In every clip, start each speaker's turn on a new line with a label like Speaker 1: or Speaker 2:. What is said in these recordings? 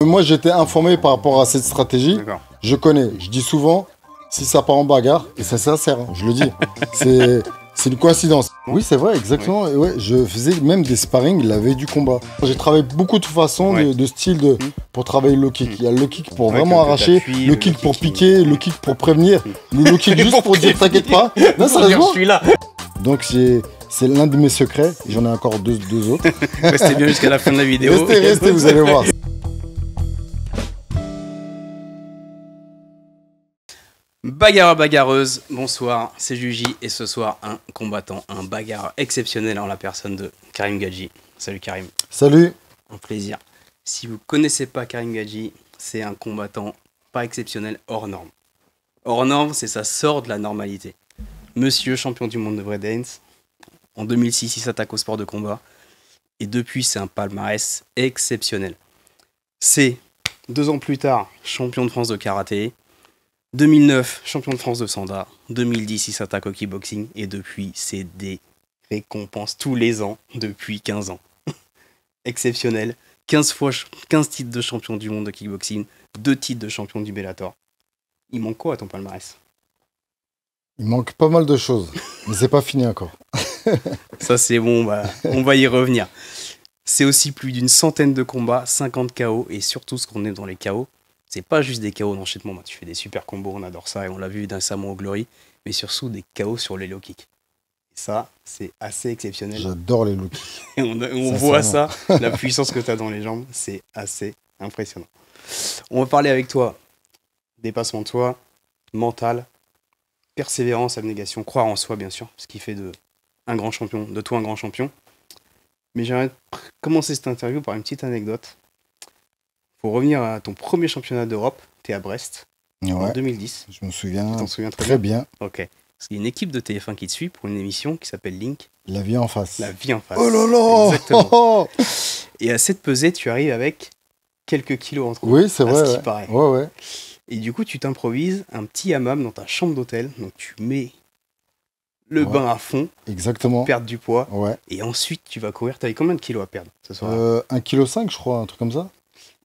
Speaker 1: Moi, j'étais informé par rapport à cette stratégie. Je connais. Je dis souvent, si ça part en bagarre, et c'est sincère, hein, je le dis, c'est une coïncidence. Oui, c'est vrai, exactement. Oui. Et ouais, je faisais même des sparring la veille du combat. J'ai travaillé beaucoup de façons, de styles pour travailler le low kick. Il y a le low kick pour vraiment arracher, le kick pour piquer, le kick pour prévenir, le low kick juste pour dire t'inquiète pas. Non, sérieusement. Je suis là. Donc c'est l'un de mes secrets. J'en ai encore deux autres.
Speaker 2: Restez bien jusqu'à la fin de la vidéo.
Speaker 1: Restez, vous allez voir.
Speaker 2: Bagarreur, bagarreuse, bonsoir, c'est Juji et ce soir un combattant, un bagarreur exceptionnel en la personne de Karim Gadji. Salut Karim.
Speaker 1: Salut.
Speaker 2: Un plaisir. Si vous connaissez pas Karim Gadji, c'est un combattant pas exceptionnel, hors norme. Hors norme, c'est ça sort de la normalité. Monsieur champion du monde de breakdance, en 2006 il s'attaque au sport de combat et depuis c'est un palmarès exceptionnel. C'est 2 ans plus tard champion de France de karaté. 2009, champion de France de Sanda. 2010, il s'attaque au kickboxing. Et depuis, c'est des récompenses tous les ans, depuis 15 ans. Exceptionnel. 15 titres de champion du monde de kickboxing. 2 titres de champion du Bellator. Il manque quoi à ton palmarès?
Speaker 1: Il manque pas mal de choses. Mais c'est pas fini encore.
Speaker 2: Ça, c'est bon, on va y revenir. C'est aussi plus d'une centaine de combats, 50 KO. Et surtout, ce qu'on est dans les KO, c'est pas juste des KO d'enchaînement, tu fais des super combos, on adore ça et on l'a vu récemment au Glory, mais surtout des KO sur les low kicks. Et ça, c'est assez exceptionnel.
Speaker 1: J'adore les low kicks.
Speaker 2: Et on voit ça, la puissance que tu as dans les jambes, c'est assez impressionnant. On va parler avec toi dépassement de soi, mental, persévérance, abnégation, croire en soi bien sûr, ce qui fait de toi un grand champion. Mais j'aimerais commencer cette interview par une petite anecdote. Pour revenir à ton premier championnat d'Europe, tu es à Brest, en 2010.
Speaker 1: Je me souviens,
Speaker 2: tu t'en souviens
Speaker 1: très bien.
Speaker 2: Ok. Parce qu'il y a une équipe de TF1 qui te suit pour une émission qui s'appelle Link.
Speaker 1: La vie en face.
Speaker 2: La vie en face.
Speaker 1: Oh là là.
Speaker 2: Exactement. Et à cette pesée, tu arrives avec quelques kilos en trop.
Speaker 1: Oui, c'est vrai.
Speaker 2: Ce qui paraît.
Speaker 1: Ouais.
Speaker 2: Et du coup, tu t'improvises un petit hammam dans ta chambre d'hôtel. Donc tu mets le bain à fond.
Speaker 1: Exactement.
Speaker 2: Perdre du poids.
Speaker 1: Ouais.
Speaker 2: Et ensuite, tu vas courir. Tu avais combien de kilos à perdre ce soir?
Speaker 1: 1,5 kg, je crois, un truc comme ça.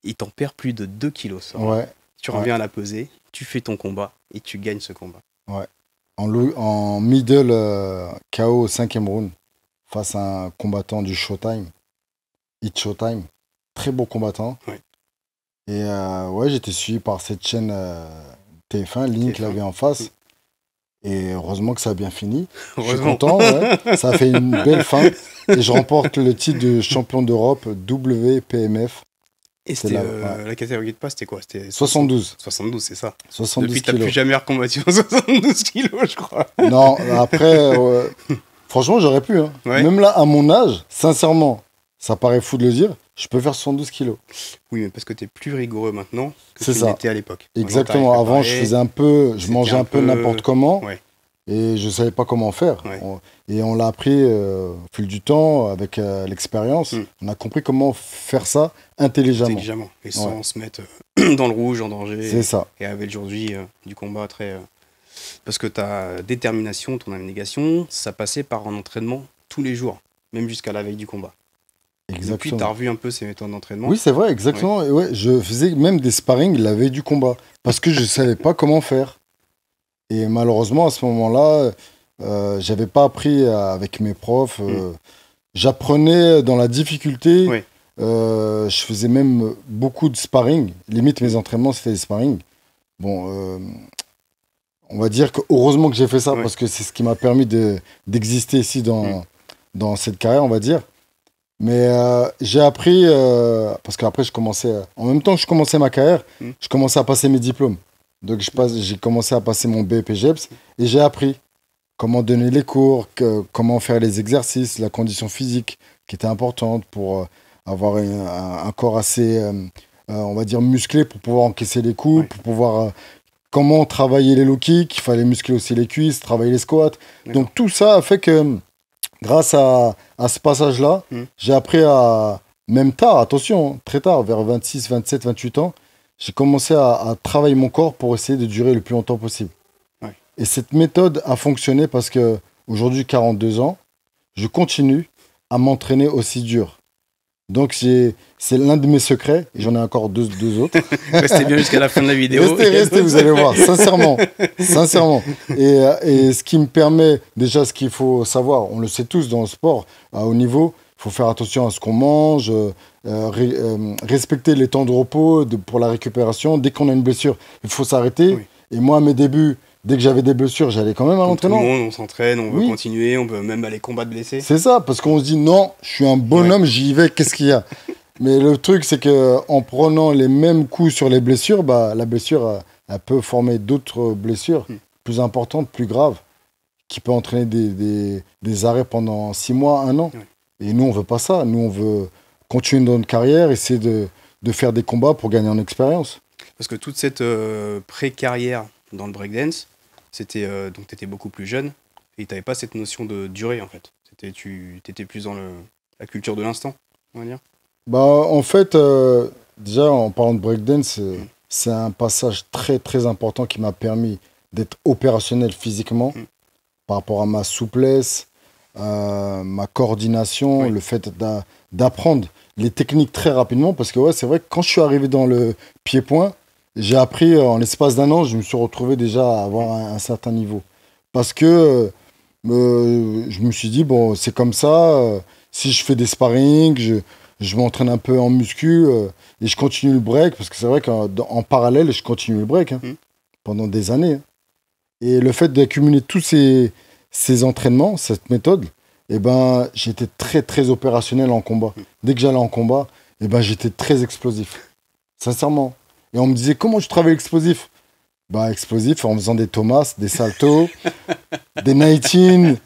Speaker 2: Il t'en perd plus de 2 kilos. Ça.
Speaker 1: Ouais.
Speaker 2: Tu reviens à la pesée, tu fais ton combat et tu gagnes ce combat.
Speaker 1: Ouais. En middle KO au 5e round face à un combattant du Showtime. Hit Showtime. Très beau combattant.
Speaker 2: Ouais.
Speaker 1: Et j'étais suivi par cette chaîne TF1, Link, la vie en face. Et heureusement que ça a bien fini. Je suis content, ça a fait une belle fin. Et je remporte le titre de champion d'Europe WPMF.
Speaker 2: Et c'était la catégorie de poids, c'était quoi? C'était
Speaker 1: 72.
Speaker 2: 72, c'est ça.
Speaker 1: 72
Speaker 2: Depuis, t'as plus jamais recombattu en 72 kilos, je crois.
Speaker 1: Non, après, franchement, j'aurais pu. Hein. Ouais. Même là, à mon âge, sincèrement, ça paraît fou de le dire, je peux faire 72 kilos.
Speaker 2: Oui, mais parce que t'es plus rigoureux maintenant que
Speaker 1: tu
Speaker 2: l'étais à l'époque.
Speaker 1: Exactement. Avant, je faisais je mangeais un peu n'importe comment. Ouais. Et je ne savais pas comment faire. Ouais. Et on l'a appris au fil du temps, avec l'expérience. On a compris comment faire ça intelligemment.
Speaker 2: Et sans se mettre dans le rouge, en danger.
Speaker 1: C'est ça.
Speaker 2: Et avec aujourd'hui du combat très... Parce que ta détermination, ton abnégation, ça passait par un entraînement tous les jours, même jusqu'à la veille du combat. Exactement. Depuis, tu as revu un peu ces méthodes d'entraînement.
Speaker 1: Oui, c'est vrai, exactement. Ouais. Et je faisais même des sparring la veille du combat, parce que je ne savais pas comment faire. Et malheureusement, à ce moment-là, j'avais pas appris avec mes profs. J'apprenais dans la difficulté. Oui. Je faisais même beaucoup de sparring. Limite, mes entraînements, c'était des sparring. Bon, on va dire que heureusement que j'ai fait ça, parce que c'est ce qui m'a permis d'exister ici dans cette carrière, on va dire. Mais j'ai appris, parce qu'après, en même temps que je commençais ma carrière, je commençais à passer mes diplômes. Donc j'ai commencé à passer mon BEP-GEPS et j'ai appris comment donner les cours, comment faire les exercices, la condition physique qui était importante pour avoir un corps assez, on va dire, musclé pour pouvoir encaisser les coups, pour pouvoir comment travailler les low kicks, il fallait muscler aussi les cuisses, travailler les squats. Donc tout ça a fait que grâce à ce passage-là, j'ai appris même tard, attention, très tard, vers 26, 27, 28 ans, j'ai commencé à travailler mon corps pour essayer de durer le plus longtemps possible. Ouais. Et cette méthode a fonctionné parce que aujourd'hui, 42 ans, je continue à m'entraîner aussi dur. Donc c'est l'un de mes secrets, et j'en ai encore deux autres.
Speaker 2: Restez bien jusqu'à la fin de la vidéo.
Speaker 1: Restez, vous allez voir, sincèrement. Et ce qui me permet, déjà ce qu'il faut savoir, on le sait tous dans le sport, à haut niveau, il faut faire attention à ce qu'on mange, respecter les temps de repos pour la récupération. Dès qu'on a une blessure, il faut s'arrêter. Oui. Et moi, à mes débuts, dès que j'avais des blessures, j'allais quand même à l'entraînement.
Speaker 2: Tout le monde, on s'entraîne, on veut continuer, on veut même aller combattre blessé.
Speaker 1: C'est ça, parce qu'on se dit non, je suis un bonhomme, j'y vais, qu'est-ce qu'il y a? Mais le truc, c'est qu'en prenant les mêmes coups sur les blessures, la blessure, elle peut former d'autres blessures plus importantes, plus graves, qui peuvent entraîner des arrêts pendant 6 mois, 1 an. Et nous, on veut pas ça. Nous, on veut continuer dans notre carrière, essayer de faire des combats pour gagner en expérience.
Speaker 2: Parce que toute cette pré-carrière dans le breakdance, c'était donc tu étais beaucoup plus jeune et tu n'avais pas cette notion de durée en fait. Tu étais plus dans la culture de l'instant, on va dire.
Speaker 1: En fait, déjà en parlant de breakdance, c'est un passage très très important qui m'a permis d'être opérationnel physiquement par rapport à ma souplesse, ma coordination, le fait d'apprendre les techniques très rapidement. Parce que c'est vrai que quand je suis arrivé dans le pied-point, j'ai appris en l'espace d'1 an, je me suis retrouvé déjà à avoir un certain niveau. Parce que je me suis dit, bon, c'est comme ça, si je fais des sparring, je m'entraîne un peu en muscu et je continue le break, parce que c'est vrai qu'en parallèle, je continue le break pendant des années. Et le fait d'accumuler tous ces entraînements, cette méthode, j'étais très, très opérationnel en combat. Dès que j'allais en combat, j'étais très explosif. Sincèrement. Et on me disait, comment tu travailles explosif? Explosif en faisant des Thomas, des saltos, des 19.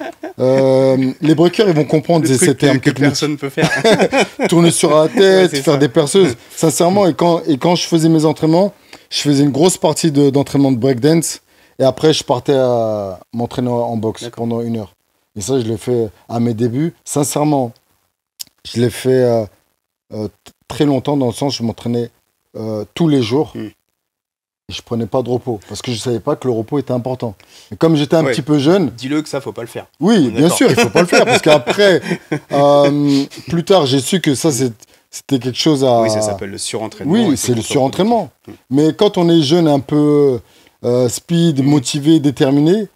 Speaker 1: Les breakers, ils vont comprendre ces termes
Speaker 2: que personne ne peut faire.
Speaker 1: Tourner sur la tête, faire des perceuses. Sincèrement, et quand je faisais mes entraînements, je faisais une grosse partie d'entraînement de breakdance. Et après, je partais à m'entraîner en boxe pendant 1 heure. Et ça, je l'ai fait à mes débuts. Sincèrement, je l'ai fait très longtemps, dans le sens où je m'entraînais tous les jours. Je prenais pas de repos parce que je savais pas que le repos était important. Et comme j'étais un petit peu jeune,
Speaker 2: dis-le que ça faut pas le faire.
Speaker 1: Oui, bien sûr, il faut pas le faire parce qu'après, plus tard, j'ai su que ça c'était quelque chose à.
Speaker 2: Oui, ça s'appelle le surentraînement.
Speaker 1: Oui, c'est le surentraînement. Mais quand on est jeune, un peu speed, motivé, déterminé,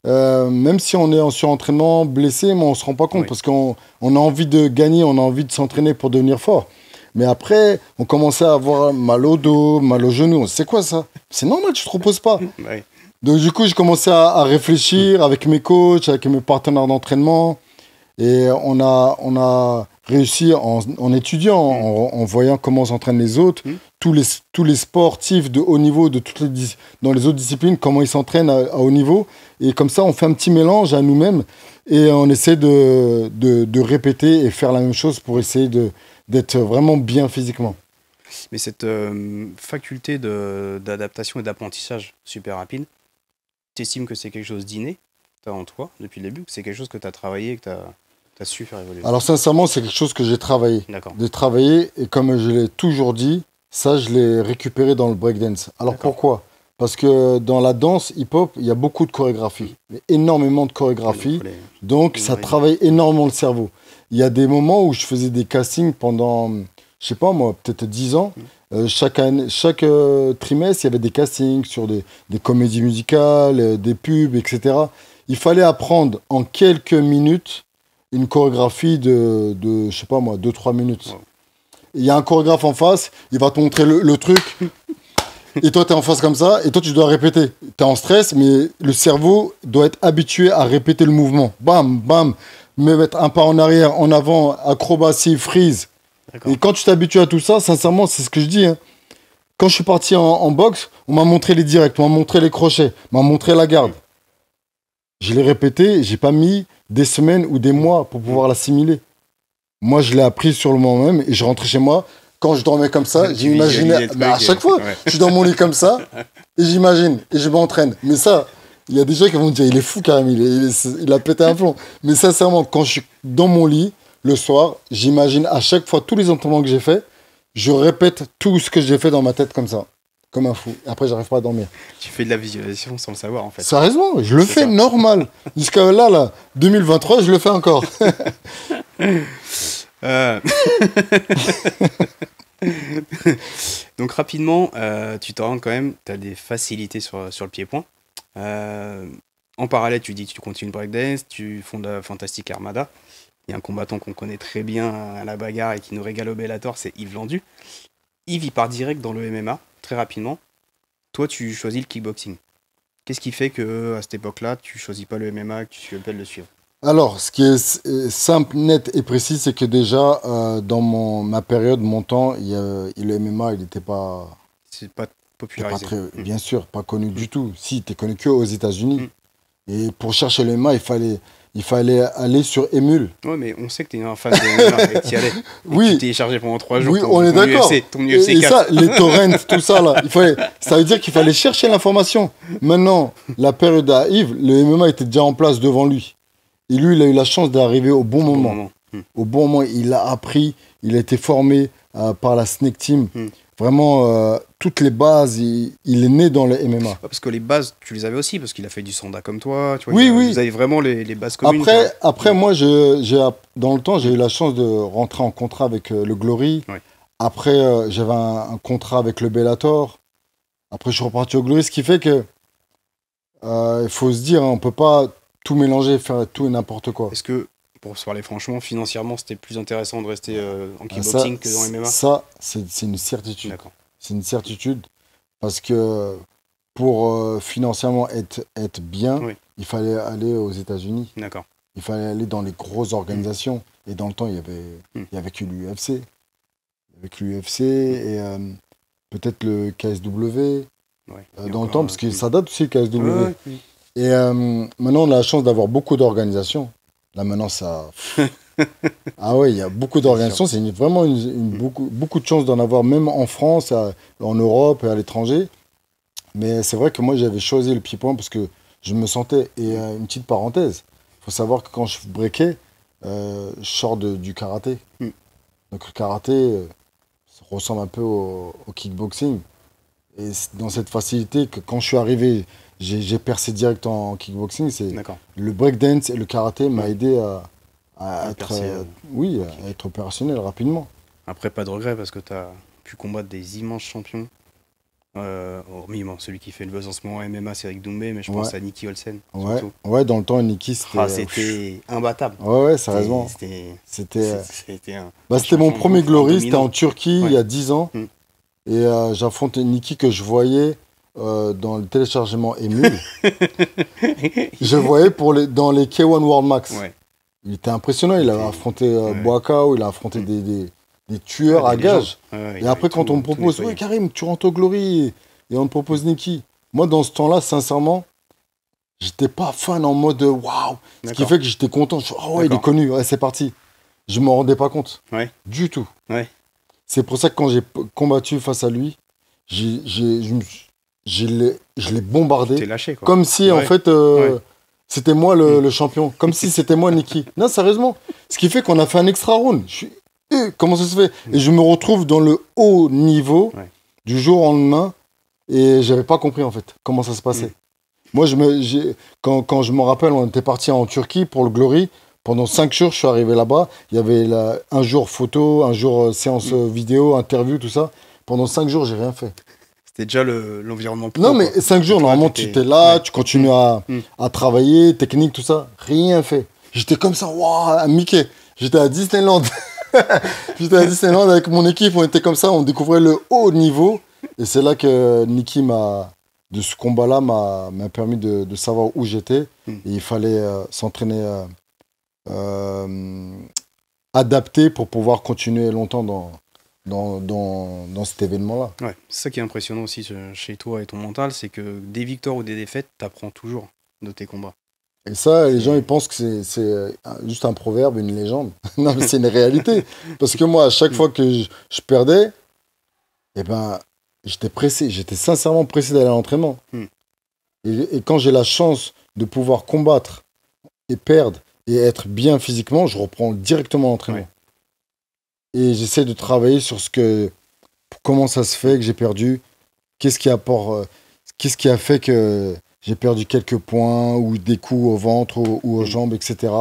Speaker 1: même si on est en surentraînement, blessé, mais on se rend pas compte parce qu'on a envie de gagner, on a envie de s'entraîner pour devenir fort. Mais après, on commençait à avoir mal au dos, mal au genou. C'est quoi ça? C'est normal, tu te reposes pas. Donc du coup, j'ai commencé à réfléchir avec mes coachs, avec mes partenaires d'entraînement. Et on a réussi en étudiant, en voyant comment s'entraînent les autres, tous les sportifs de haut niveau dans les autres disciplines, comment ils s'entraînent à haut niveau. Et comme ça, on fait un petit mélange à nous-mêmes et on essaie de répéter et faire la même chose pour essayer d'être vraiment bien physiquement.
Speaker 2: Mais cette faculté d'adaptation et d'apprentissage super rapide, tu estimes que c'est quelque chose d'inné en toi depuis le début, que c'est quelque chose que tu as travaillé et que tu as su faire évoluer?
Speaker 1: Alors sincèrement, c'est quelque chose que j'ai travaillé.
Speaker 2: D'accord.
Speaker 1: J'ai travaillé et comme je l'ai toujours dit, ça je l'ai récupéré dans le breakdance. Alors pourquoi? Parce que dans la danse hip-hop, il y a beaucoup de chorégraphie, énormément de chorégraphie, donc ça travaille énormément le cerveau. Il y a des moments où je faisais des castings pendant, je sais pas moi, peut-être 10 ans. Chaque trimestre, il y avait des castings sur des comédies musicales, des pubs, etc. Il fallait apprendre en quelques minutes une chorégraphie de je sais pas moi, 2-3 minutes. Il y a un chorégraphe en face, il va te montrer le truc. Et toi, tu es en face comme ça, et toi, tu dois répéter. Tu es en stress, mais le cerveau doit être habitué à répéter le mouvement. Bam, bam. Me mettre un pas en arrière, en avant, acrobatie, freeze. Et quand tu t'habitues à tout ça, sincèrement, c'est ce que je dis. Quand je suis parti en boxe, on m'a montré les directs, on m'a montré les crochets, on m'a montré la garde. Je l'ai répété, j'ai pas mis des semaines ou des mois pour pouvoir l'assimiler. Moi, je l'ai appris sur le moment même et je rentrais chez moi. Quand je dormais comme ça, j'imaginais. À chaque fois, je suis dans mon lit comme ça et j'imagine et je m'entraîne. Mais ça, il y a des gens qui vont me dire, il est fou quand même, il a pété un plomb. Mais sincèrement, quand je suis dans mon lit, le soir, j'imagine à chaque fois tous les entraînements que j'ai fait, je répète tout ce que j'ai fait dans ma tête comme ça, comme un fou. Et après, j'arrive pas à dormir.
Speaker 2: Tu fais de la visualisation sans le savoir en fait.
Speaker 1: Sérieusement, je le fais normal. Jusqu'à là, 2023, je le fais encore.
Speaker 2: Euh, Donc rapidement, tu te rends quand même, tu as des facilités sur le pied-point. En parallèle, tu dis que tu continues le breakdance, tu fondes Fantastic Armada. Il y a un combattant qu'on connaît très bien à la bagarre et qui nous régale au Bellator, c'est Yves Landu. Yves, il part direct dans le MMA, très rapidement. Toi, tu choisis le kickboxing. Qu'est-ce qui fait que à cette époque-là, tu choisis pas le MMA, que tu appelles le suivre?
Speaker 1: Alors, ce qui est simple, net et précis, c'est que déjà, dans ma période, mon temps, le MMA, il n'était pas,
Speaker 2: C'est pas
Speaker 1: était pas
Speaker 2: popularisé.
Speaker 1: très, bien sûr, pas connu du tout. Si, il était connu que aux États-Unis. Et pour chercher le MMA, il fallait aller sur Emule.
Speaker 2: Ouais, mais on sait que t'es un fan de MMA et que t'y allais. Et que
Speaker 1: Oui,
Speaker 2: tu téléchargeais pendant 3 jours
Speaker 1: oui, on est d'accord.
Speaker 2: Ton UFC
Speaker 1: Et
Speaker 2: 4.
Speaker 1: ça, les torrents, tout ça, là, ça veut dire qu'il fallait chercher l'information. Maintenant, la période à Yves, le MMA était déjà en place devant lui. Et lui, il a eu la chance d'arriver au bon moment. Au bon moment, il a appris, il a été formé par la Snake Team. Vraiment, toutes les bases, il est né dans le MMA.
Speaker 2: Ouais, parce que les bases, tu les avais aussi, parce qu'il a fait du sanda comme toi. Tu vois,
Speaker 1: Oui, oui.
Speaker 2: Vous avez vraiment les bases communes.
Speaker 1: Après moi, dans le temps, j'ai eu la chance de rentrer en contrat avec le Glory.
Speaker 2: Ouais.
Speaker 1: Après, j'avais un contrat avec le Bellator. Après, je suis reparti au Glory, ce qui fait que il faut se dire, on peut pas tout mélanger, faire tout et n'importe quoi.
Speaker 2: Est-ce que, pour se parler franchement, financièrement, c'était plus intéressant de rester en
Speaker 1: Ça,
Speaker 2: kickboxing que dans MMA?
Speaker 1: ça, c'est une certitude.
Speaker 2: D'accord.
Speaker 1: C'est une certitude parce que pour financièrement être bien,
Speaker 2: Oui.
Speaker 1: il fallait aller aux États-Unis.
Speaker 2: D'accord.
Speaker 1: Il fallait aller dans les grosses organisations. Et dans le temps, il y avait que l'UFC. Avec l'UFC et peut-être le KSW
Speaker 2: Ouais.
Speaker 1: dans le temps, parce que ça date aussi le KSW.
Speaker 2: Ouais, oui.
Speaker 1: Et maintenant, on a la chance d'avoir beaucoup d'organisations. Là, maintenant, ça. Ah ouais, il y a beaucoup d'organisations. C'est vraiment beaucoup de chance d'en avoir, même en France, en Europe et à l'étranger. Mais c'est vrai que moi, j'avais choisi le pied-point parce que je me sentais. Et une petite parenthèse, il faut savoir que quand je breakais, je sors du karaté. Donc le karaté, ça ressemble un peu au kickboxing. Et c'est dans cette facilité que quand je suis arrivé, j'ai percé direct en kickboxing. C'est
Speaker 2: D'accord.
Speaker 1: le breakdance et le karaté m'a aidé à être,
Speaker 2: percer,
Speaker 1: oui, à être opérationnel rapidement.
Speaker 2: Après, pas de regret parce que tu as pu combattre des immenses champions. Hormis celui qui fait le buzz en ce moment en MMA, c'est Eric Doumbé, mais je pense
Speaker 1: Ouais.
Speaker 2: à Nicky Olsen.
Speaker 1: Ouais,
Speaker 2: Surtout.
Speaker 1: ouais, dans le temps, Niki, c'était.
Speaker 2: C'était imbattable.
Speaker 1: Ouais, sérieusement.
Speaker 2: C'était
Speaker 1: C'était
Speaker 2: un.
Speaker 1: c'était mon premier glory, c'était
Speaker 2: dominant.
Speaker 1: en Turquie il y a 10 ans. Et j'affrontais Niki que je voyais dans le téléchargement Emule. Je le voyais dans les K1 World Max.
Speaker 2: Ouais.
Speaker 1: Il était impressionnant. Il avait affronté Boakao, il a affronté des tueurs à
Speaker 2: Des
Speaker 1: gages.
Speaker 2: légendes. Ouais,
Speaker 1: Et après, quand on me propose, ouais, Karim, tu rentres au Glory et on te propose Niki. Moi, dans ce temps-là, sincèrement, j'étais pas fan en mode waouh. Ce qui fait que j'étais content. Je suis, oh ouais, il est connu, ouais, c'est parti. Je me rendais pas compte.
Speaker 2: Ouais.
Speaker 1: Du tout.
Speaker 2: Ouais.
Speaker 1: C'est pour ça que quand j'ai combattu face à lui, je l'ai bombardé.
Speaker 2: T'es lâché, quoi.
Speaker 1: Comme si, en fait, c'était moi le champion. Comme si c'était moi Niki. Non, sérieusement. Ce qui fait qu'on a fait un extra round. Comment ça se fait? Et je me retrouve dans le haut niveau du jour au lendemain. Et j'avais pas compris, en fait, comment ça se passait. Moi, quand je me rappelle, on était parti en Turquie pour le Glory. Pendant 5 jours, je suis arrivé là-bas. Il y avait un jour photo, un jour séance vidéo, interview, tout ça. Pendant 5 jours, j'ai rien fait.
Speaker 2: C'était déjà l'environnement pro.
Speaker 1: Non, mais 5 jours, normalement, tu étais là, tu continues à travailler, technique, tout ça. Rien fait. J'étais comme ça, waouh, à Mickey. J'étais à Disneyland. J'étais à Disneyland avec mon équipe, on était comme ça, on découvrait le haut niveau. Et c'est là que Niki de ce combat-là, m'a permis de savoir où j'étais. Et il fallait s'entraîner adapté pour pouvoir continuer longtemps dans cet événement-là.
Speaker 2: Ouais, c'est ça qui est impressionnant aussi chez toi et ton mental, c'est que des victoires ou des défaites, t'apprends toujours de tes combats.
Speaker 1: Et ça, les gens, ils pensent que c'est juste un proverbe, une légende. Non, mais c'est une réalité. Parce que moi, à chaque fois que je perdais, eh ben, j'étais pressé. J'étais sincèrement pressé d'aller à l'entraînement. Et quand j'ai la chance de pouvoir combattre et perdre et être bien physiquement, je reprends directement l'entraînement. Et j'essaie de travailler sur comment ça se fait que j'ai perdu, qu'est-ce qui a fait que j'ai perdu quelques points ou des coups au ventre ou aux jambes, etc.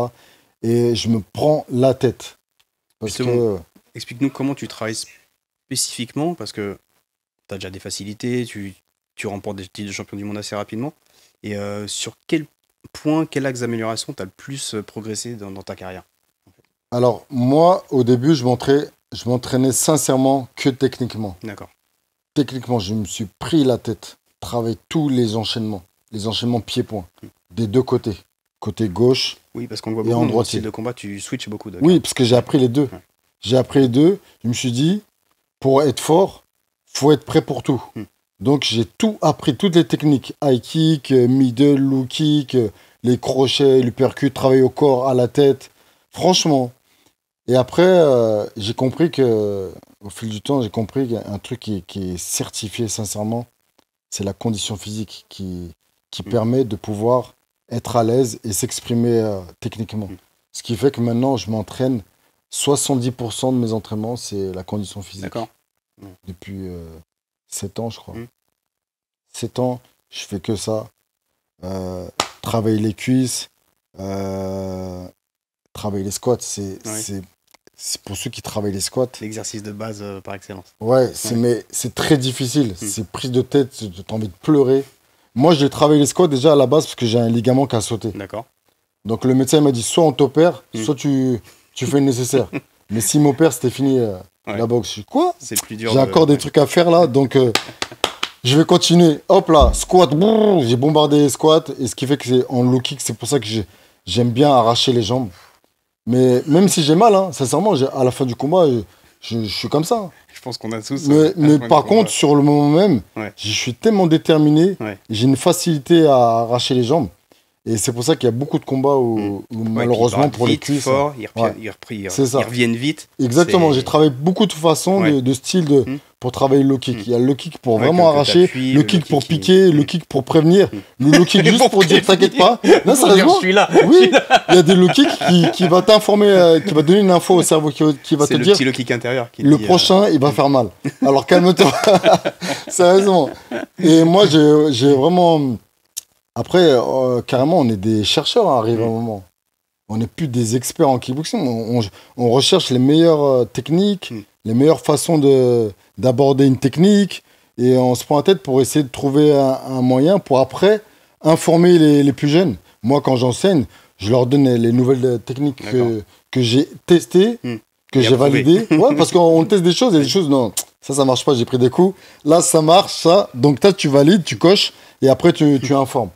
Speaker 1: Et je me prends la tête. Parce
Speaker 2: Justement.
Speaker 1: que,
Speaker 2: Explique-nous comment tu travailles spécifiquement, parce que tu as déjà des facilités, tu remportes des titres de champion du monde assez rapidement. Et sur quel point, quel axe d'amélioration tu as le plus progressé dans ta carrière?
Speaker 1: alors, moi, au début, je m'entraînais sincèrement que techniquement.
Speaker 2: D'accord.
Speaker 1: Techniquement, je me suis pris la tête. Travailler tous les enchaînements pied-point, des deux côtés. Côté gauche
Speaker 2: Oui, parce qu'on le voit
Speaker 1: et
Speaker 2: beaucoup
Speaker 1: en
Speaker 2: dans ton
Speaker 1: droitier.
Speaker 2: style de combat, tu switches beaucoup de
Speaker 1: Oui,
Speaker 2: cartes.
Speaker 1: parce que j'ai appris les deux.
Speaker 2: Ouais.
Speaker 1: J'ai appris les deux. Je me suis dit, pour être fort, faut être prêt pour tout.
Speaker 2: Hmm.
Speaker 1: Donc, j'ai tout appris, toutes les techniques. High kick, middle, low kick, les crochets, l'uppercut, travailler au corps, à la tête. Franchement. Et après, j'ai compris que, au fil du temps, j'ai compris qu'il y a un truc qui est certifié sincèrement, c'est la condition physique qui permet de pouvoir être à l'aise et s'exprimer techniquement.
Speaker 2: Mm.
Speaker 1: Ce qui fait que maintenant, je m'entraîne, 70% de mes entraînements, c'est la condition physique.
Speaker 2: D'accord.
Speaker 1: Depuis 7 ans, je crois.
Speaker 2: Mm.
Speaker 1: 7 ans, je fais que ça. Travailler les cuisses, travailler les squats, c'est pour ceux qui travaillent les squats.
Speaker 2: L'exercice de base par excellence.
Speaker 1: Ouais, mais c'est très difficile. C'est prise de tête, t'as envie de pleurer. Moi, j'ai travaillé les squats déjà à la base parce que j'ai un ligament qui a sauté.
Speaker 2: D'accord.
Speaker 1: Donc le médecin m'a dit soit on t'opère, soit tu fais le nécessaire. Mais s'il m'opère, c'était fini la boxe. Je suis quoi?
Speaker 2: C'est plus dur.
Speaker 1: J'ai encore des trucs à faire là, donc je vais continuer. Hop là, squat, brrr, j'ai bombardé les squats. Et ce qui fait que c'est en low kick, c'est pour ça que j'aime bien arracher les jambes. Mais même si j'ai mal, hein, sincèrement, à la fin du combat, je suis comme ça.
Speaker 2: Je pense qu'on a tous.
Speaker 1: Mais par contre, sur le moment même,
Speaker 2: Ouais.
Speaker 1: je suis tellement déterminé,
Speaker 2: Ouais.
Speaker 1: j'ai une facilité à arracher les jambes. Et c'est pour ça qu'il y a beaucoup de combats où
Speaker 2: Ouais,
Speaker 1: malheureusement,
Speaker 2: puis
Speaker 1: pour les
Speaker 2: vite,
Speaker 1: cuisses.
Speaker 2: fort,
Speaker 1: Ouais.
Speaker 2: ils
Speaker 1: C'est ça.
Speaker 2: reviennent vite.
Speaker 1: Exactement,
Speaker 2: C'est-
Speaker 1: j'ai travaillé beaucoup de façons,
Speaker 2: Ouais.
Speaker 1: de styles pour travailler le low kick. Il y a le low kick pour
Speaker 2: Ouais,
Speaker 1: vraiment
Speaker 2: que
Speaker 1: arracher,
Speaker 2: t'appuies,
Speaker 1: le kick pour
Speaker 2: qui-
Speaker 1: piquer, le kick pour prévenir, le low kick juste pour dire t'inquiète pas. Non,
Speaker 2: Pour dire,
Speaker 1: sérieusement,
Speaker 2: je suis là.
Speaker 1: oui, il y a des low kicks qui va t'informer, qui va donner une info au cerveau, qui va
Speaker 2: C'est
Speaker 1: te
Speaker 2: le
Speaker 1: dire
Speaker 2: petit low kick intérieur qui te
Speaker 1: le
Speaker 2: dit,
Speaker 1: prochain, il va faire mal. Alors calme-toi. Sérieusement. Et moi, j'ai vraiment. Après, carrément, on est des chercheurs à arriver à un moment. On n'est plus des experts en kickboxing. On recherche les meilleures techniques, les meilleures façons d'aborder une technique. Et on se prend la tête pour essayer de trouver un moyen pour après informer les plus jeunes. Moi, quand j'enseigne, je leur donne les nouvelles techniques que j'ai testées, que
Speaker 2: Et
Speaker 1: j'ai
Speaker 2: approuvé.
Speaker 1: validées. Ouais, parce qu'on teste des choses, il y a des choses, non, ça marche pas, j'ai pris des coups. Là, ça marche, ça. Donc, toi, tu valides, tu coches, et après, tu informes.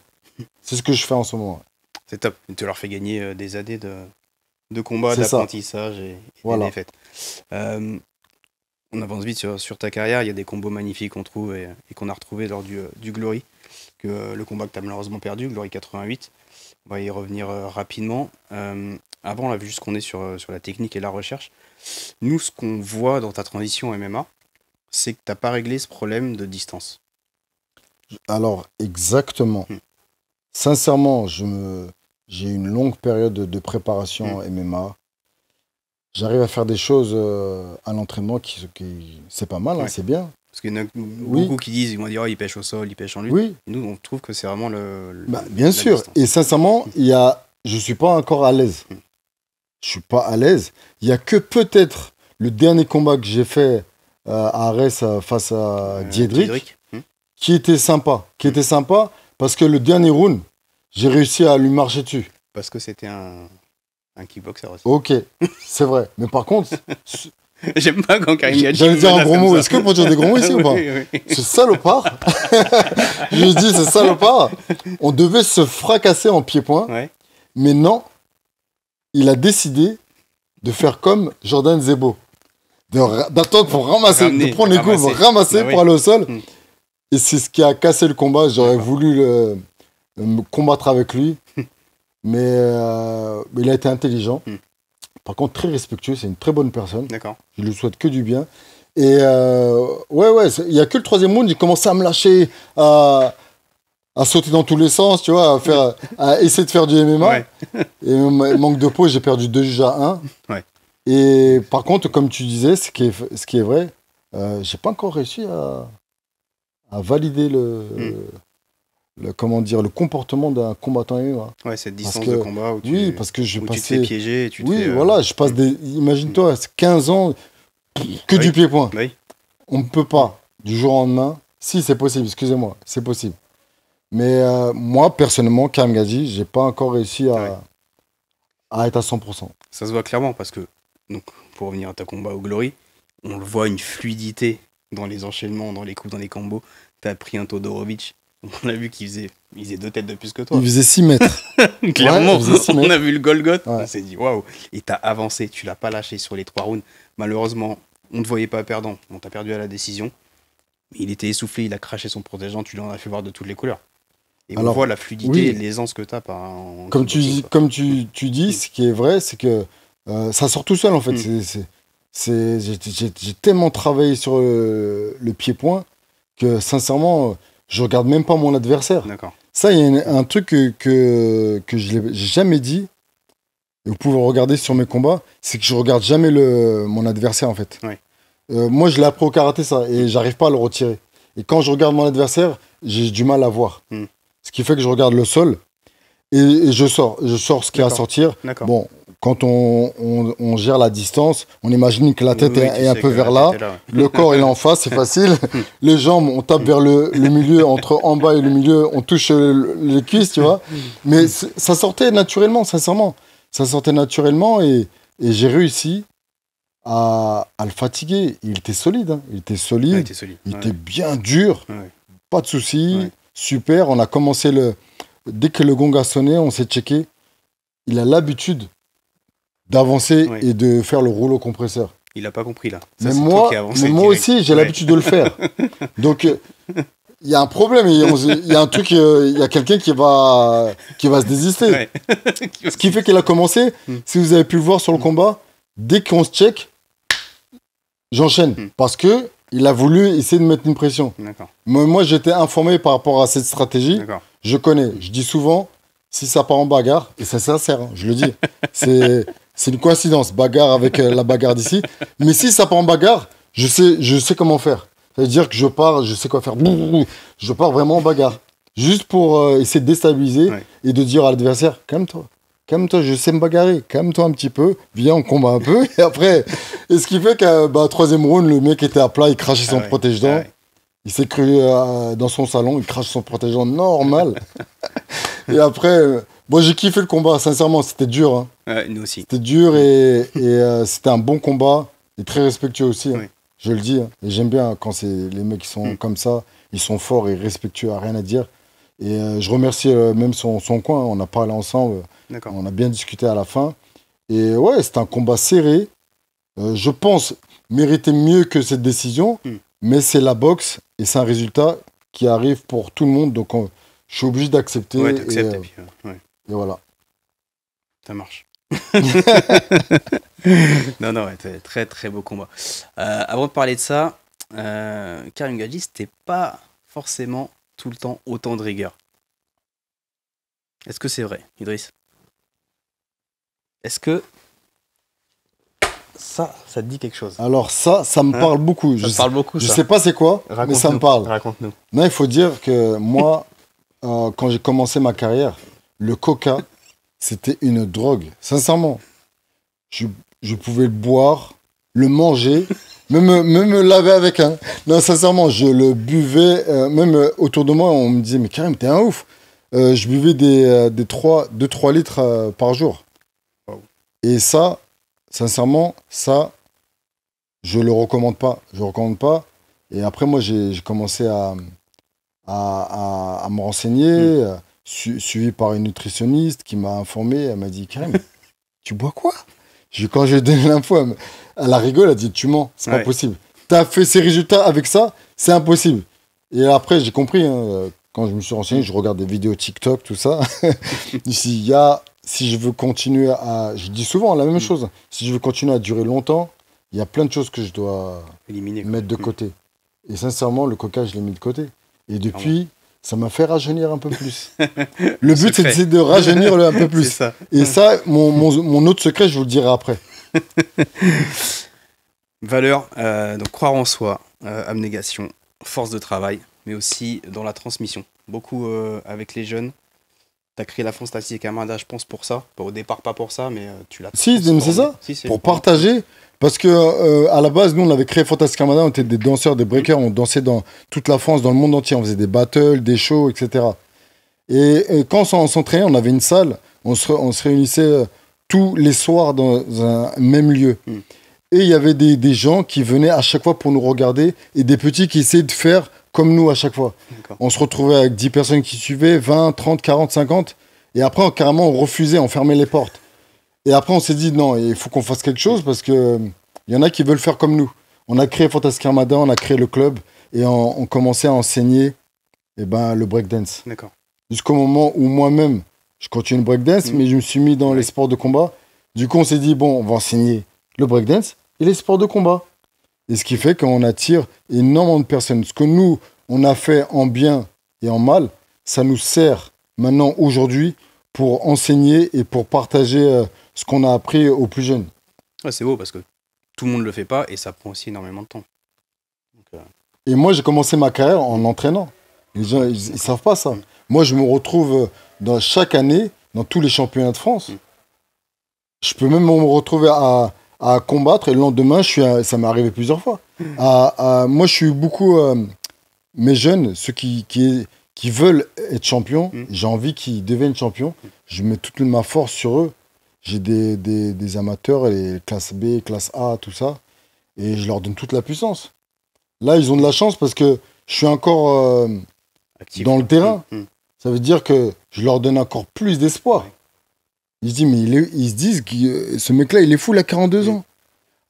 Speaker 1: C'est ce que je fais en ce moment.
Speaker 2: C'est top. Tu leur fais gagner des années de combat,
Speaker 1: C'est ça.
Speaker 2: d'apprentissage et
Speaker 1: Voilà.
Speaker 2: des défaites. On avance vite sur ta carrière. Il y a des combos magnifiques qu'on trouve et qu'on a retrouvé lors du Glory. Le combat que tu as malheureusement perdu, Glory 88. On va y revenir rapidement. Avant, là, vu juste qu'on est sur la technique et la recherche, nous, ce qu'on voit dans ta transition MMA, c'est que tu n'as pas réglé ce problème de distance.
Speaker 1: Alors, exactement. Sincèrement, j'ai une longue période de préparation en MMA. J'arrive à faire des choses à l'entraînement qui c'est pas mal, hein, c'est bien.
Speaker 2: Parce qu'il y en a beaucoup qui disent, ils vont dire, oh, il pêche au sol, il pêche en lutte.
Speaker 1: Oui.
Speaker 2: Nous, on trouve que c'est vraiment
Speaker 1: bien sûr.
Speaker 2: distance.
Speaker 1: Et sincèrement, je suis pas encore à l'aise. Je suis pas à l'aise. Il y a que peut-être le dernier combat que j'ai fait à Arès face à Diedrich, qui était sympa. Parce que le dernier round, j'ai réussi à lui marcher dessus.
Speaker 2: Parce que c'était un kickboxer aussi.
Speaker 1: Ok, c'est vrai. Mais par contre,
Speaker 2: j'aime pas quand Karim Gadji
Speaker 1: j'allais dire un
Speaker 2: menace
Speaker 1: gros
Speaker 2: comme
Speaker 1: mot.
Speaker 2: ça.
Speaker 1: Est-ce que pour dire des gros mots ici ou pas?
Speaker 2: Oui.
Speaker 1: Ce salopard, je dis ce salopard, on devait se fracasser en pied-point.
Speaker 2: Ouais.
Speaker 1: Mais non, il a décidé de faire comme Jordan Zebo. D'attendre pour ramasser,
Speaker 2: Ramener,
Speaker 1: de prendre les coups, ramasser
Speaker 2: Bah oui.
Speaker 1: pour aller au sol. Et c'est ce qui a cassé le combat. J'aurais voulu me combattre avec lui. Mais il a été intelligent. Par contre, très respectueux. C'est une très bonne personne.
Speaker 2: D'accord.
Speaker 1: Je lui souhaite que du bien. Et il n'y a que le troisième round, il commençait à me lâcher, à sauter dans tous les sens, tu vois, à essayer de faire du MMA.
Speaker 2: Ouais.
Speaker 1: Et manque de peau, j'ai perdu 2 juges à 1.
Speaker 2: Ouais.
Speaker 1: Et par contre, comme tu disais, ce qui est vrai, j'ai pas encore réussi à valider comment dire, le comportement d'un combattant MMA.
Speaker 2: Ouais, cette
Speaker 1: Parce
Speaker 2: distance
Speaker 1: que,
Speaker 2: de combat où
Speaker 1: oui, parce que je
Speaker 2: où tu te
Speaker 1: passais.
Speaker 2: fais piéger et tu te
Speaker 1: Oui,
Speaker 2: fais.
Speaker 1: voilà, je passe des. Imagine-toi, 15 ans, que
Speaker 2: Oui.
Speaker 1: du pied-point.
Speaker 2: Oui,
Speaker 1: On ne peut pas, du jour au lendemain. Si, c'est possible, excusez-moi, c'est possible. Mais moi, personnellement, Karim Gadji, j'ai pas encore réussi
Speaker 2: Ouais.
Speaker 1: à être à 100%.
Speaker 2: ça se voit clairement parce que, donc, pour revenir à ta combat au Glory, on le voit une fluidité dans les enchaînements, dans les coups, dans les combos. T'as pris un Todorovic, on a vu qu'il faisait 2 têtes de plus que toi.
Speaker 1: Il faisait 6 mètres.
Speaker 2: Clairement,
Speaker 1: Ouais, il faisait 6
Speaker 2: on
Speaker 1: mètres.
Speaker 2: a vu le Golgoth,
Speaker 1: Ouais.
Speaker 2: on s'est dit waouh. Et t'as avancé, tu l'as pas lâché sur les 3 rounds. Malheureusement, on ne te voyait pas perdant, on t'a perdu à la décision. Il était essoufflé, il a craché son protégeant, tu l'en as fait voir de toutes les couleurs. Et on
Speaker 1: Alors,
Speaker 2: voit la fluidité
Speaker 1: oui.
Speaker 2: et l'aisance que t'as en
Speaker 1: Comme
Speaker 2: kickboxing, quoi.
Speaker 1: tu dis, ce qui est vrai, c'est que ça sort tout seul, en fait.
Speaker 2: Mm.
Speaker 1: J'ai tellement travaillé sur le pied-point que, sincèrement, je regarde même pas mon adversaire.
Speaker 2: D'accord.
Speaker 1: Ça, il y a un truc que j'ai jamais dit, et vous pouvez regarder sur mes combats, c'est que je regarde jamais mon adversaire, en fait.
Speaker 2: Ouais.
Speaker 1: Moi, je l'ai appris au karaté, ça, et j'arrive pas à le retirer. Et quand je regarde mon adversaire, j'ai du mal à voir.
Speaker 2: Mm.
Speaker 1: Ce qui fait que je regarde le sol, et je sors ce qu'il y a à
Speaker 2: D'accord.
Speaker 1: sortir.
Speaker 2: D'accord.
Speaker 1: Bon, quand on gère la distance, on imagine que la tête
Speaker 2: Oui, tu
Speaker 1: est un
Speaker 2: sais
Speaker 1: peu
Speaker 2: que
Speaker 1: vers
Speaker 2: la
Speaker 1: là.
Speaker 2: tête est là, ouais.
Speaker 1: Le corps, il est en face, c'est facile. Les jambes, on tape vers le milieu, entre en bas et le milieu, on touche les cuisses, tu vois. Mais ça sortait naturellement, sincèrement. Ça sortait naturellement et j'ai réussi à le fatiguer. Il était solide, hein. Il était
Speaker 2: Ouais,
Speaker 1: solide,
Speaker 2: t'es solide.
Speaker 1: il
Speaker 2: Ouais.
Speaker 1: était bien dur,
Speaker 2: Ouais.
Speaker 1: pas de soucis,
Speaker 2: Ouais.
Speaker 1: super. On a commencé dès que le gong a sonné, on s'est checké. Il a l'habitude d'avancer
Speaker 2: Ouais.
Speaker 1: et de faire le rouleau compresseur.
Speaker 2: Il a pas compris là. Ça,
Speaker 1: Mais
Speaker 2: c'est toi
Speaker 1: moi,
Speaker 2: qui as avancé
Speaker 1: mais moi
Speaker 2: direct.
Speaker 1: aussi, j'ai
Speaker 2: Ouais.
Speaker 1: l'habitude de le faire. Donc, il y a un problème. Il y a un truc, il y a quelqu'un qui va se désister.
Speaker 2: Ouais.
Speaker 1: Ce qui fait qu'il a commencé,
Speaker 2: Mm.
Speaker 1: si vous avez pu le voir sur le combat, dès qu'on se check, j'enchaîne.
Speaker 2: Mm.
Speaker 1: Parce que il a voulu essayer de mettre une pression.
Speaker 2: D'accord.
Speaker 1: Moi, j'étais informé par rapport à cette stratégie.
Speaker 2: D'accord.
Speaker 1: Je connais. Je dis souvent, si ça part en bagarre, et c'est sincère, hein, je le dis, c'est une coïncidence, bagarre avec la bagarre d'ici. Mais si ça part en bagarre, je sais comment faire. Ça veut dire que je pars, je sais quoi faire. Je pars vraiment en bagarre. Juste pour essayer de déstabiliser
Speaker 2: Ouais.
Speaker 1: et de dire à l'adversaire, calme-toi. Calme-toi, je sais me bagarrer. Calme-toi un petit peu. Viens, on combat un peu. Et après, et ce qui fait qu'à troisième round, le mec était à plat, il crachait son
Speaker 2: Ah ouais.
Speaker 1: protège-dents.
Speaker 2: Ah ouais.
Speaker 1: Il s'est cru dans son salon, il crache son protège-dents normal. Et après, bon, j'ai kiffé le combat, sincèrement, c'était dur. Hein.
Speaker 2: Ouais, nous aussi.
Speaker 1: C'était dur et c'était un bon combat et très respectueux aussi. Hein.
Speaker 2: Oui.
Speaker 1: Je le dis. Hein. Et j'aime bien quand c'est les mecs qui sont comme ça, ils sont forts et respectueux, à rien à dire. Et je remercie même son coin, hein. On a parlé ensemble,
Speaker 2: D'accord.
Speaker 1: on a bien discuté à la fin. Et ouais, c'était un combat serré. Je pense mériter mieux que cette décision, mais c'est la boxe et c'est un résultat qui arrive pour tout le monde. Donc je suis obligé d'accepter.
Speaker 2: Ouais, t'acceptes
Speaker 1: et,
Speaker 2: et puis ouais,
Speaker 1: et voilà.
Speaker 2: ça marche. Non, ouais, très très beau combat. Avant de parler de ça, Karim Gadji, c'était pas forcément tout le temps autant de rigueur. Est-ce que c'est vrai, Idriss? Est-ce que ça te dit quelque chose?
Speaker 1: Alors ça me
Speaker 2: Hein,
Speaker 1: parle beaucoup.
Speaker 2: Ça te parle beaucoup,
Speaker 1: Je
Speaker 2: ça.
Speaker 1: sais pas c'est quoi, mais ça me
Speaker 2: Raconte-nous,
Speaker 1: parle.
Speaker 2: Raconte-nous.
Speaker 1: Non, il faut dire que moi, quand j'ai commencé ma carrière, le coca, c'était une drogue. Sincèrement, je pouvais le boire, le manger, même me laver avec un. Non, sincèrement, je le buvais. Même autour de moi, on me disait, mais Karim, t'es un ouf. Je buvais des 2-3 litres par jour.
Speaker 2: Wow.
Speaker 1: Et ça, sincèrement, ça, je le recommande pas. Je le recommande pas. Et après, moi, j'ai commencé à me renseigner, suivi par une nutritionniste qui m'a informé. Elle m'a dit, Karim, tu bois quoi? Quand je lui ai donné l'info, elle a rigolé, elle a dit, tu mens, c'est pas possible. Tu as fait ces résultats avec ça, c'est impossible. Et après, j'ai compris, hein, quand je me suis renseigné, je regarde des vidéos TikTok, tout ça. Si je veux continuer je dis souvent la même chose, si je veux continuer à durer longtemps, il y a plein de choses que je dois mettre de côté. Et sincèrement, le coca, je l'ai mis de côté. Et depuis, ça m'a fait rajeunir un peu plus. Le but, c'est de rajeunir un peu plus.
Speaker 2: Ça.
Speaker 1: Et ça, mon autre secret, je vous le dirai après.
Speaker 2: Valeur, donc croire en soi, abnégation, force de travail. mais aussi dans la transmission. Beaucoup avec les jeunes. Tu as créé la Fantastique Armada, je pense, pour ça. Au départ, pas pour ça, mais tu l'as
Speaker 1: Si,
Speaker 2: transformé.
Speaker 1: c'est ça.
Speaker 2: Si, c'est
Speaker 1: Pour partager. Parce que à la base, nous, on avait créé Fantastic Armada, on était des danseurs, des breakers, on dansait dans toute la France, dans le monde entier. On faisait des battles, des shows, etc. Et quand on s'entraînait, on avait une salle, on se réunissait tous les soirs dans un même lieu. Et il y avait des gens qui venaient à chaque fois pour nous regarder et des petits qui essayaient de faire comme nous à chaque fois.
Speaker 2: D'accord.
Speaker 1: On se retrouvait avec 10 personnes qui suivaient, 20, 30, 40, 50. Et après, carrément, on refusait, on fermait les portes. Et après, on s'est dit, non, il faut qu'on fasse quelque chose parce que y en a qui veulent faire comme nous. On a créé Fantastic Armada, on a créé le club et on commençait à enseigner le breakdance.
Speaker 2: D'accord.
Speaker 1: Jusqu'au moment où moi-même, je continue le breakdance, mais je me suis mis dans les sports de combat. Du coup, on s'est dit, bon, on va enseigner le breakdance et les sports de combat. Et ce qui fait qu'on attire énormément de personnes. Ce que nous, on a fait en bien et en mal, ça nous sert maintenant, aujourd'hui, pour enseigner et pour partager ce qu'on a appris aux plus jeunes.
Speaker 2: Ouais, c'est beau parce que tout le monde ne le fait pas et ça prend aussi énormément de temps. Donc,
Speaker 1: Et moi, j'ai commencé ma carrière en entraînant. Les gens, ils ne savent pas ça. Moi, je me retrouve chaque année dans tous les championnats de France. Je peux même me retrouver à combattre et le lendemain, ça m'est arrivé plusieurs fois. Moi, je suis beaucoup... mes jeunes, ceux qui veulent être champions, j'ai envie qu'ils deviennent champions. Je mets toute ma force sur eux. J'ai des amateurs, les classe B, classe A, tout ça. Et je leur donne toute la puissance. Là, ils ont de la chance parce que je suis encore
Speaker 2: actif,
Speaker 1: dans le terrain. Ça veut dire que je leur donne encore plus d'espoir. Ils se disent que ce mec-là, il est fou, il a 42 ans.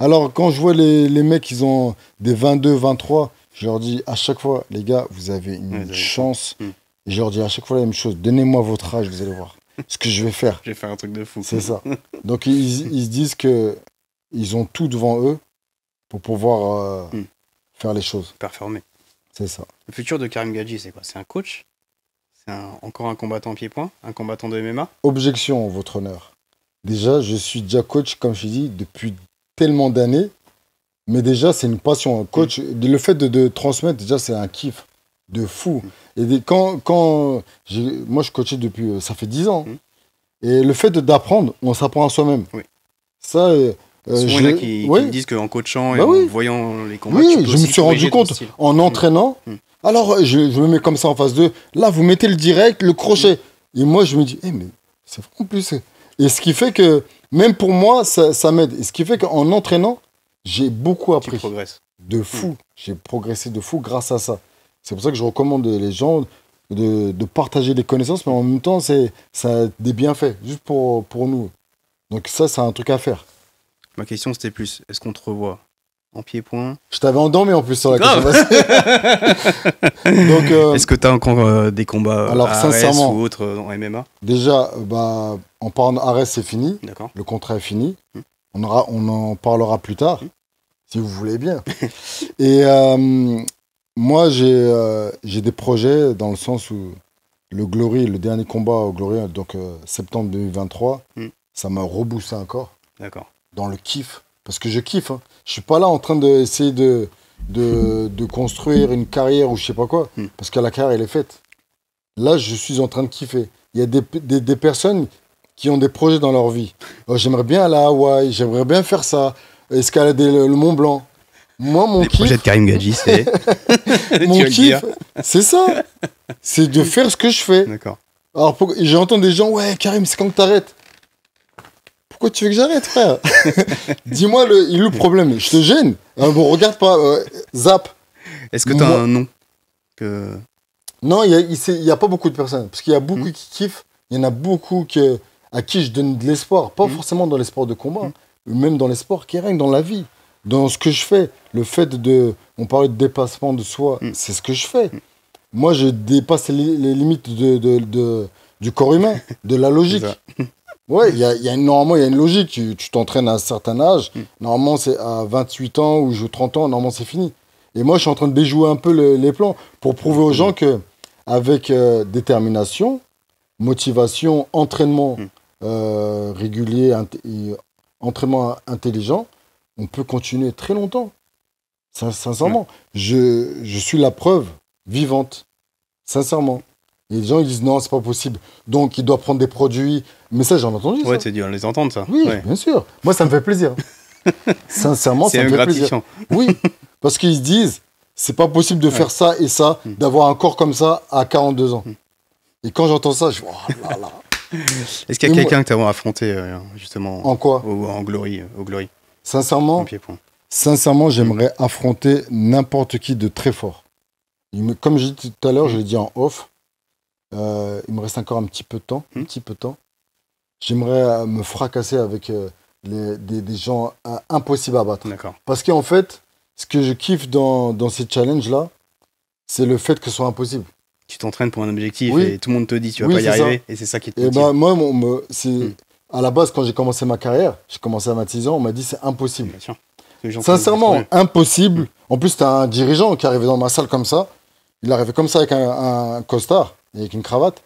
Speaker 1: Alors, quand je vois les mecs, ils ont des 22, 23, je leur dis à chaque fois, les gars, vous avez une chance. Et je leur dis à chaque fois la même chose. Donnez-moi votre âge, vous allez voir ce que je vais faire.
Speaker 2: Je vais faire un truc de fou.
Speaker 1: C'est ça. Donc, ils se disent qu'ils ont tout devant eux pour pouvoir faire les choses.
Speaker 2: Performer.
Speaker 1: C'est ça.
Speaker 2: Le futur de Karim Gadji, c'est quoi? C'est un coach? C'est encore un combattant pied-point? Un combattant de MMA?
Speaker 1: Objection, votre honneur. Déjà, je suis déjà coach, comme je t'ai dit, depuis tellement d'années. Mais déjà, c'est une passion. Un coach, le fait de transmettre, déjà, c'est un kiff de fou. Et moi, je coachais depuis, ça fait 10 ans. Et le fait d'apprendre, on s'apprend à soi-même.
Speaker 2: Oui.
Speaker 1: Ça,
Speaker 2: souvent, il y en a qui me disent qu'en coachant et en voyant les combats, tu peux
Speaker 1: je me
Speaker 2: aussi
Speaker 1: suis rendu
Speaker 2: corriger ton
Speaker 1: compte
Speaker 2: style.
Speaker 1: en entraînant. Alors, je me mets comme ça en face d'eux. Là, vous mettez le direct, le crochet. Et moi, je me dis, mais c'est vrai en plus. Et ce qui fait que, même pour moi, ça m'aide. Et ce qui fait qu'en entraînant, j'ai beaucoup appris.
Speaker 2: Tu progresses.
Speaker 1: De fou. J'ai progressé de fou grâce à ça. C'est pour ça que je recommande les gens de partager des connaissances, mais en même temps, ça a des bienfaits, juste pour nous. Donc ça, c'est un truc à faire.
Speaker 2: Ma question, c'était plus, est-ce qu'on te revoit en pied-point?
Speaker 1: Je t'avais endormi en plus sur la question. Donc,
Speaker 2: est-ce que tu as encore des combats
Speaker 1: alors,
Speaker 2: à
Speaker 1: sincèrement,
Speaker 2: ARS ou autres en MMA?
Speaker 1: Déjà, en parlant d'ARS, c'est fini.
Speaker 2: D'accord.
Speaker 1: Le contrat est fini. On en parlera plus tard, si vous voulez bien. Et moi, j'ai des projets dans le sens où le Glory, le dernier combat au Glory, donc septembre 2023, ça m'a reboosté encore.
Speaker 2: D'accord.
Speaker 1: Dans le kiff. Parce que je kiffe. Hein. Je suis pas là en train d'essayer de construire une carrière ou je sais pas quoi. Parce que la carrière, elle est faite. Là, je suis en train de kiffer. Il y a des personnes qui ont des projets dans leur vie. Oh, j'aimerais bien aller à Hawaï, j'aimerais bien faire ça, escalader le Mont Blanc. Moi, mon kiff...
Speaker 2: projet de Karim Gadji, c'est...
Speaker 1: mon kiff, c'est ça. C'est de faire ce que je fais.
Speaker 2: D'accord.
Speaker 1: Alors, j'entends des gens, ouais, Karim, c'est quand que t'arrêtes. Pourquoi tu veux que j'arrête, frère? Dis-moi, il est où le problème? Je te gêne. Bon, regarde pas, zap.
Speaker 2: Est-ce que t'as un nom
Speaker 1: Non, il y a pas beaucoup de personnes. Parce qu'il y a beaucoup qui kiffent. Il y en a beaucoup à qui je donne de l'espoir. Pas forcément dans les sports de combat, même dans les sports qui règnent dans la vie. Dans ce que je fais. Le fait on parlait de dépassement de soi, c'est ce que je fais. Moi, je dépasse les limites du corps humain, de la logique. Ouais, normalement, il y a une logique. Tu t'entraînes à un certain âge. Normalement, c'est à 28 ans ou 30 ans, normalement, c'est fini. Et moi, je suis en train de déjouer un peu les plans pour prouver aux gens qu'avec détermination, motivation, entraînement régulier, entraînement intelligent, on peut continuer très longtemps. Sincèrement, je suis la preuve vivante. Sincèrement. Et les gens, ils disent non, c'est pas possible. Donc, il doit prendre des produits. Mais ça, j'en ai entendu.
Speaker 2: Ouais,
Speaker 1: ça.
Speaker 2: c'est dur de les entendre, ça.
Speaker 1: Oui,
Speaker 2: Ouais.
Speaker 1: bien sûr. Moi, ça me fait plaisir. Sincèrement,
Speaker 2: C'est
Speaker 1: ça me fait plaisir.
Speaker 2: gratifiant.
Speaker 1: Oui, parce qu'ils se disent, c'est pas possible de faire ça et ça, d'avoir un corps comme ça à 42 ans. Et quand j'entends ça, je vois, oh là là.
Speaker 2: Est-ce qu'il y a quelqu'un que tu as affronté, justement,
Speaker 1: En quoi
Speaker 2: en Glory, au Glory, en
Speaker 1: Sincèrement,
Speaker 2: pied-point?
Speaker 1: j'aimerais affronter n'importe qui de très fort. Comme j'ai dit tout à l'heure, je l'ai dit en off, il me reste encore un petit peu de temps. J'aimerais me fracasser avec des gens impossibles à battre.
Speaker 2: D'accord.
Speaker 1: Parce qu'en fait, ce que je kiffe dans ces challenges-là, c'est le fait que ce soit impossible.
Speaker 2: Tu t'entraînes pour un objectif
Speaker 1: Oui.
Speaker 2: et tout le monde te dit tu vas
Speaker 1: Oui,
Speaker 2: pas y
Speaker 1: c'est
Speaker 2: arriver
Speaker 1: ça.
Speaker 2: et c'est ça qui te
Speaker 1: Et
Speaker 2: motive.
Speaker 1: ben moi, à la base, quand j'ai commencé ma carrière, j'ai commencé à 26 ans, on m'a dit c'est impossible.
Speaker 2: Bien sûr. Les gens
Speaker 1: Sincèrement,
Speaker 2: te disent,
Speaker 1: impossible. En plus, t'as un dirigeant qui arrivait dans ma salle comme ça. Il arrivait comme ça avec un costard et avec une cravate.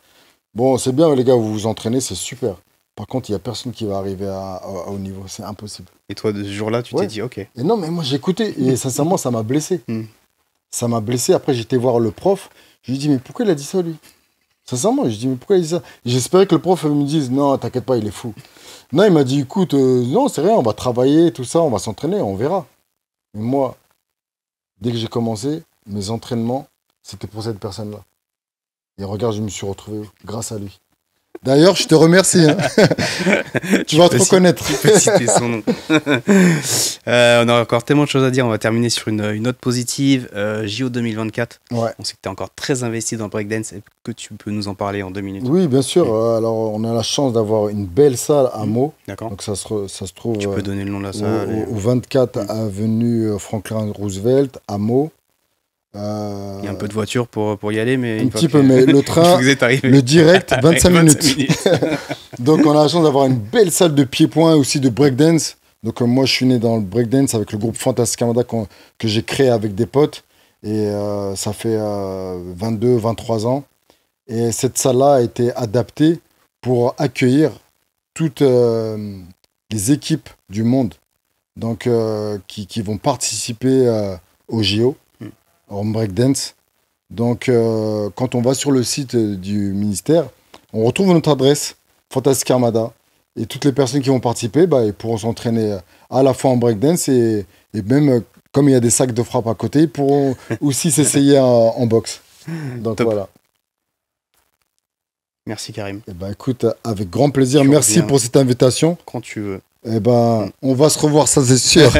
Speaker 1: Bon, c'est bien, les gars, vous vous entraînez, c'est super. Par contre, il n'y a personne qui va arriver à haut niveau. C'est impossible.
Speaker 2: Et toi, de ce jour-là, tu
Speaker 1: Ouais.
Speaker 2: t'es dit ok.
Speaker 1: Et non, mais moi, j'ai écouté. Et sincèrement, ça m'a blessé.
Speaker 2: Mm.
Speaker 1: Ça m'a blessé. Après, j'étais voir le prof. Je lui ai dit, mais pourquoi il a dit ça, lui? Sincèrement, je lui ai dit, mais pourquoi il a dit ça? Et j'espérais que le prof me dise, non, t'inquiète pas, il est fou. Non, il m'a dit, écoute, non, c'est rien, on va travailler, tout ça, on va s'entraîner, on verra. Mais moi, dès que j'ai commencé, mes entraînements, c'était pour cette personne-là. Et regarde, je me suis retrouvé grâce à lui. D'ailleurs, je te remercie. Hein. Tu vas te reconnaître.
Speaker 2: Tu peux citer son nom. On a encore tellement de choses à dire. On va terminer sur une note positive. JO 2024.
Speaker 1: Ouais.
Speaker 2: On sait que tu es encore très investi dans le breakdance. Est-ce que tu peux nous en parler en 2 minutes?
Speaker 1: Oui, bien sûr. Alors, on a la chance d'avoir une belle salle à Meaux.
Speaker 2: D'accord.
Speaker 1: Donc, ça se trouve
Speaker 2: Tu peux donner le nom de la salle.
Speaker 1: au 24 avenue Franklin Roosevelt à Meaux.
Speaker 2: Il y a un peu de voiture pour y aller, mais
Speaker 1: Un petit peu, mais le train,
Speaker 2: vous êtes arrivé.
Speaker 1: le direct, 25 minutes.
Speaker 2: minutes.
Speaker 1: Donc, on a la chance d'avoir une belle salle de pied-point et aussi de breakdance. Donc, moi, je suis né dans le breakdance avec le groupe Fantastic Armada que j'ai créé avec des potes. Et ça fait 22, 23 ans. Et cette salle-là a été adaptée pour accueillir toutes les équipes du monde donc, qui vont participer au JO en breakdance. Donc, quand on va sur le site du ministère, on retrouve notre adresse, Fantastic Armada. Et toutes les personnes qui vont participer, ils pourront s'entraîner à la fois en breakdance et même, comme il y a des sacs de frappe à côté, ils pourront aussi s'essayer en boxe. Donc,
Speaker 2: Top.
Speaker 1: voilà.
Speaker 2: Merci Karim.
Speaker 1: Eh ben, écoute, avec grand plaisir.
Speaker 2: Tu
Speaker 1: Merci
Speaker 2: reviens.
Speaker 1: pour cette invitation.
Speaker 2: Quand tu veux.
Speaker 1: Eh ben, on va se revoir, ça c'est sûr.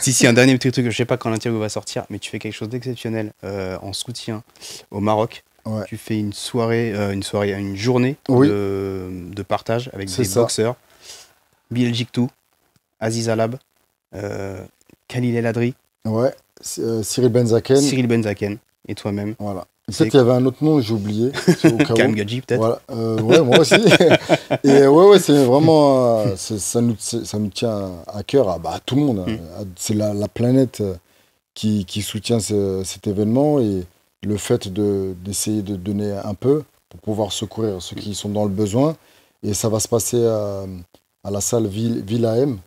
Speaker 2: Si, un dernier petit truc, je sais pas quand l'interview va sortir, mais tu fais quelque chose d'exceptionnel en soutien au Maroc.
Speaker 1: Ouais.
Speaker 2: Tu fais une journée
Speaker 1: Oui.
Speaker 2: de partage avec
Speaker 1: C'est
Speaker 2: des
Speaker 1: ça.
Speaker 2: boxeurs. Bilal Jiktou, Aziz Alab, Khalil El Adri,
Speaker 1: Ouais, Cyril Benzaken.
Speaker 2: Cyril Benzaken et toi-même.
Speaker 1: Voilà.
Speaker 2: C'est-
Speaker 1: Peut-être qu'il y avait un autre nom, j'ai oublié. Au cas où.
Speaker 2: Karim Gadji peut-être.
Speaker 1: Voilà. Ouais, moi aussi. Et ouais, c'est vraiment. Ça nous tient à cœur à tout le monde. C'est la planète qui soutient cet événement et le fait d'essayer de donner un peu pour pouvoir secourir ceux qui sont dans le besoin. Et ça va se passer à la salle Villa M.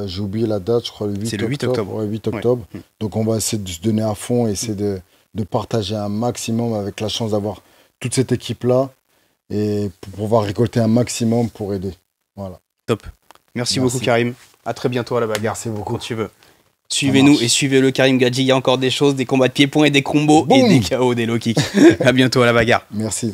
Speaker 1: J'ai oublié la date, je crois le 8
Speaker 2: C'est
Speaker 1: octobre.
Speaker 2: le 8 octobre.
Speaker 1: Ouais, 8 octobre. Donc on va essayer de se donner à fond et essayer de partager un maximum avec la chance d'avoir toute cette équipe-là et pour pouvoir récolter un maximum pour aider. Voilà.
Speaker 2: Top. Merci
Speaker 1: Merci.
Speaker 2: beaucoup Karim. À très bientôt à la bagarre.
Speaker 1: Merci beaucoup.
Speaker 2: Quand tu veux. Suivez-nous
Speaker 1: marche.
Speaker 2: et suivez le Karim Gadji. Il y a encore des choses, des combats de pieds-points et des combos
Speaker 1: Boum.
Speaker 2: et des KO, des low kicks. À bientôt à la bagarre.
Speaker 1: Merci.